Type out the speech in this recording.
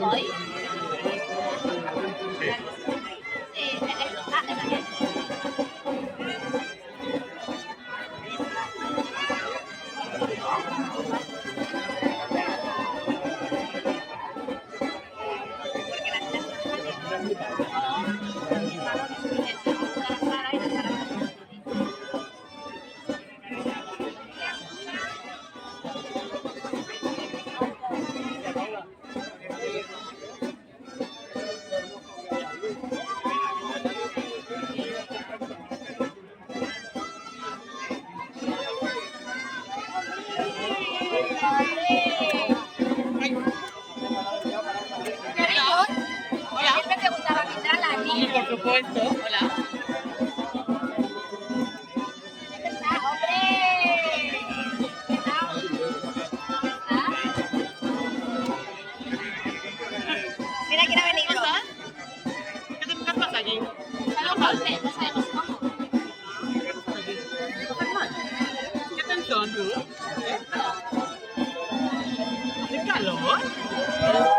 Hoy. Sí. Está bien. Hola. Siempre te gustaba pintar a la niña. Por supuesto. Hola. ¿Dónde está? ¡Hombre! ¿Qué tal? ¿Está? Mira quién ha ¿Qué venido. pasa? ¿Qué pasa aquí? Son los golpes, no sabemos cómo. ¿Qué atención tú? ¿Hace calor?